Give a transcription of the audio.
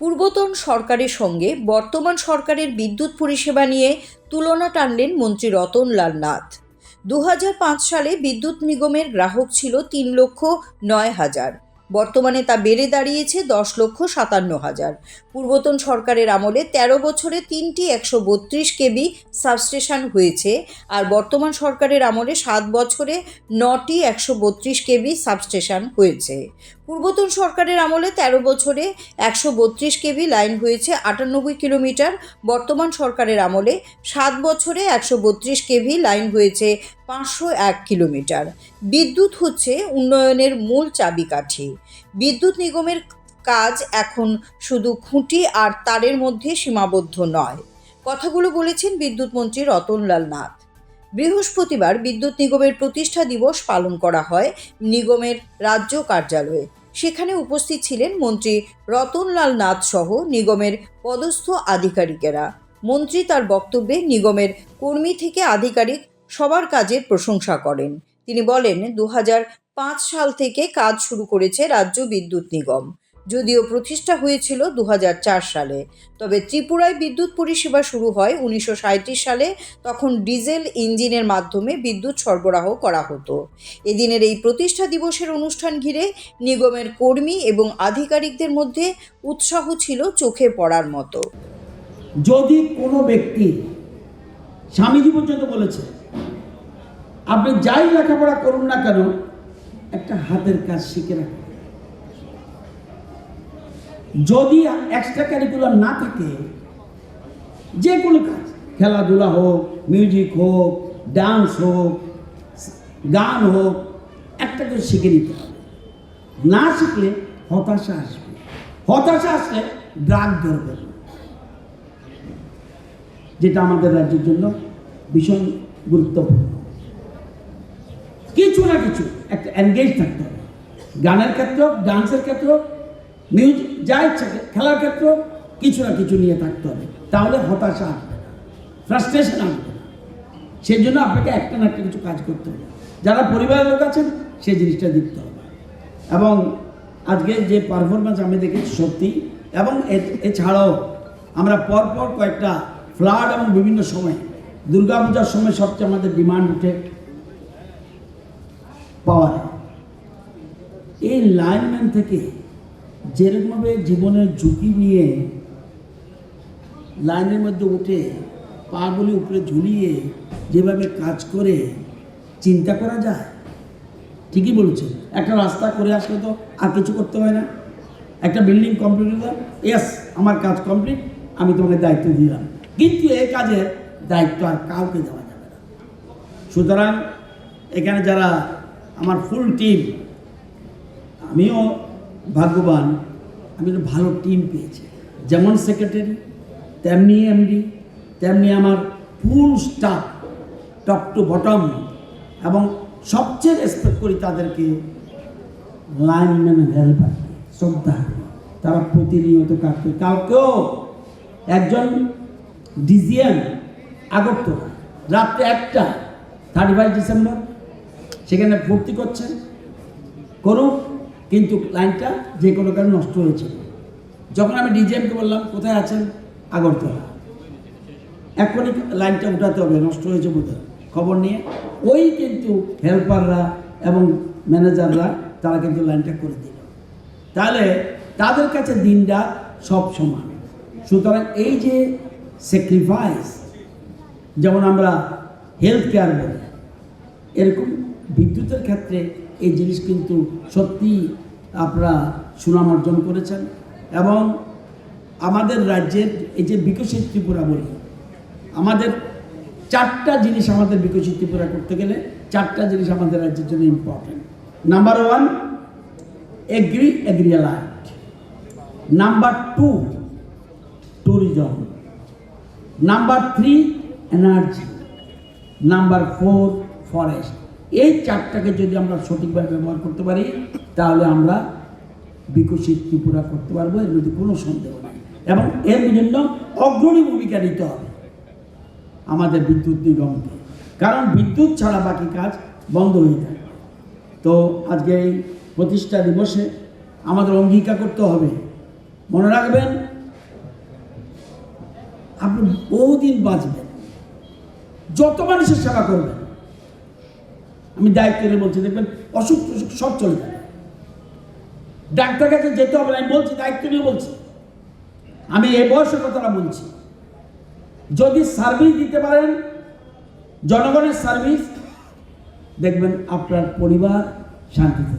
পূর্বতন সরকারের সঙ্গে বর্তমান সরকারের বিদ্যুৎ পরিষেবা নিয়ে তুলনা টানলেন মন্ত্রী রতনলাল নাথ। 2005 সালে বিদ্যুৎ নিগমের গ্রাহক ছিল 3,09,000। বর্তমানে তা বেড়ে দাঁড়িয়েছে 10,57,000। পূর্বতন সরকারের আমলে 13 বছরে 3টি 132 কেবি সাবস্টেশন হয়েছে, আর বর্তমান সরকারের আমলে 7 বছরে 9টি 132 কেবি সাবস্টেশন হয়েছে। পূর্বতন সরকারের আমলে 13 বছরে 132 কেবি লাইন হয়েছে 98 কিলোমিটার। বর্তমান সরকারের আমলে 7 বছরে 132 কেভি লাইন হয়েছে 501 কিলোমিটার। বিদ্যুৎ হচ্ছে উন্নয়নের মূল চাবিকাঠি। বিদ্যুৎ নিগমের কাজ এখন শুধু খুঁটি আর তারের মধ্যে সীমাবদ্ধ নয়। কথাগুলো বলেছেন বিদ্যুৎ মন্ত্রী রতনলাল নাথ। বৃহস্পতিবার বিদ্যুৎ নিগমের প্রতিষ্ঠা দিবস পালন করা হয় নিগমের রাজ্য কার্যালয়ে। সেখানে উপস্থিত ছিলেন মন্ত্রী রতনলাল নাথ সহ নিগমের পদস্থ আধিকারিকেরা। মন্ত্রী তার বক্তব্যে নিগমের কর্মী থেকে আধিকারিক সবার কাজের প্রশংসা করেন। তিনি বলেন, 2005 সাল থেকে কাজ শুরু করেছে রাজ্য বিদ্যুৎ নিগম। যদিও প্রতিষ্ঠা হয়েছিল 2004 সালে, তবে ত্রিপুরায় বিদ্যুৎ পরিষেবা শুরু হয় 1937 সালে। তখন ডিজেল ইঞ্জিনের মাধ্যমে বিদ্যুৎ সরবরাহ করা হতো। এদিনের এই প্রতিষ্ঠা দিবসের অনুষ্ঠান ঘিরে নিগমের কর্মী এবং আধিকারিকদের মধ্যে উৎসাহ ছিল চোখে পড়ার মতো। যদি কোনো ব্যক্তি, স্বামীজি পর্যন্ত বলেছে, আপনি যাই লেখাপড়া করুন না কেন, একটা হাতের কাজ শিখে রাখুন। যদি এক্সট্রা কারিকুলার না থাকে, যে কোনো কাজ, খেলাধুলা হোক, মিউজিক হোক, ডান্স হোক, গান হোক, একটা কিছু শিখে নিতে হবে। না শিখলে হতাশা আসবে। হতাশা আসলে ড্রাগ ধরবে, যেটা আমাদের রাজ্যের জন্য ভীষণ গুরুত্বপূর্ণ। কিছু না কিছু একটা এনগেজ থাকতে হবে। গানের ক্ষেত্রে, ডান্সের ক্ষেত্রে, মিউজিক, যা ইচ্ছা, খেলার ক্ষেত্রে কিছু না কিছু নিয়ে থাকতে হবে। তাহলে হতাশা আসবে না, ফ্রাস্ট্রেশন আসবে না। সেই জন্য আপনাকে একটা না একটা কিছু কাজ করতে হবে। যারা পরিবারের লোক আছেন, সেই জিনিসটা দেখতে হবে। এবং আজকে যে পারফরমেন্স আমি দেখেছি সত্যি, এবং এছাড়াও আমরা পরপর কয়েকটা ফ্লাড এবং বিভিন্ন সময়, দুর্গাপূজার সময় সবচেয়ে আমাদের ডিমান্ড উঠে পাওয়ার। এই লাইনম্যান থেকে যেরকমভাবে জীবনের ঝুঁকি নিয়ে লাইনের মধ্যে উঠে পাগুলি উপরে ঝুলিয়ে যেভাবে কাজ করে, চিন্তা করা যায়। ঠিকই বলছেন, একটা রাস্তা করে আসলে তো আর কিছু করতে হয় না। একটা বিল্ডিং কমপ্লিট হলো, ইয়েস আমার কাজ কমপ্লিট, আমি তোমাকে দায়িত্ব দিলাম। কিন্তু এই কাজের দায়িত্ব আর কাউকে দেওয়া যাবে না। সুতরাং এখানে যারা আমার ফুল টিম, আমিও ভাগ্যবান, আমি একটা ভালো টিম পেয়েছি। যেমন সেক্রেটারি, তেমনি এমডি, তেমনি আমার full stop, top to bottom. এবং সবচেয়ে রেসপেক্ট করি তাদেরকে, লাইনম্যান হেল্পার, শ্রদ্ধা। তারা প্রতিনিয়ত কাজ করে। কালকেও একজন ডিজিএম আগরতলা রাত্রে 1টা 31 ডিসেম্বর সেখানে ভর্তি করছেন, করুক, কিন্তু লাইনটা যে কোনো কারণে নষ্ট হয়েছিল। যখন আমি ডিজিএমকে বললাম কোথায় আছেন, আগরতলা, এখনই লাইনটা উঠাতে হবে, নষ্ট হয়েছে বোধহয়, খবর নিয়ে ওই কিন্তু হেল্পাররা এবং ম্যানেজাররা তারা কিন্তু লাইনটা করে দিল। তাহলে তাদের কাছে দিনটা সব সমান। সুতরাং এই যে স্যাক্রিফাইস, যেমন আমরা হেলথ কেয়ার বলি, এরকম বিদ্যুতের ক্ষেত্রে এই জিনিস কিন্তু সত্যি আপনারা সুনাম অর্জন করেছেন। এবং আমাদের রাজ্যের এই যে বিকশিত ত্রিপুরা বলি, আমাদের 4টা জিনিস, আমাদের বিকশিত ত্রিপুরা করতে গেলে 4টা জিনিস আমাদের রাজ্যের জন্য ইম্পর্টেন্ট। নাম্বার 1 এগ্রিয়ালাইট, number 2 tourism, number 3 energy, number 4 forest. এই 4টাকে যদি আমরা সঠিকভাবে ব্যবহার করতে পারি, তাহলে আমরা বিকশিত ত্রিপুরা করতে পারবো, এর মধ্যে কোনো সন্দেহ নেই। এবং এর জন্য অগ্রণী ভূমিকা নিতে হবে আমাদের বিদ্যুৎ নিগমকে, কারণ বিদ্যুৎ ছাড়া বাকি কাজ বন্ধ হয়ে যায়। তো আজকে এই প্রতিষ্ঠা দিবসে আমাদের অঙ্গীকার করতে হবে, মনে রাখবেন আপনি বহুদিন বাঁচবেন, যত মানুষের সেবা করবেন। আমি দায়িত্ব নিয়ে বলছি, দেখবেন অসুখ টসুখ সব চলে যাবে। ডাক্তার কাছে যেতে হবে না, আমি বলছি, দায়িত্ব নিয়ে বলছি। আমি এই বয়সের কথাটা বলছি। যদি সার্ভিস দিতে পারেন, জনগণের সার্ভিস, দেখবেন আপনার পরিবার শান্তিতে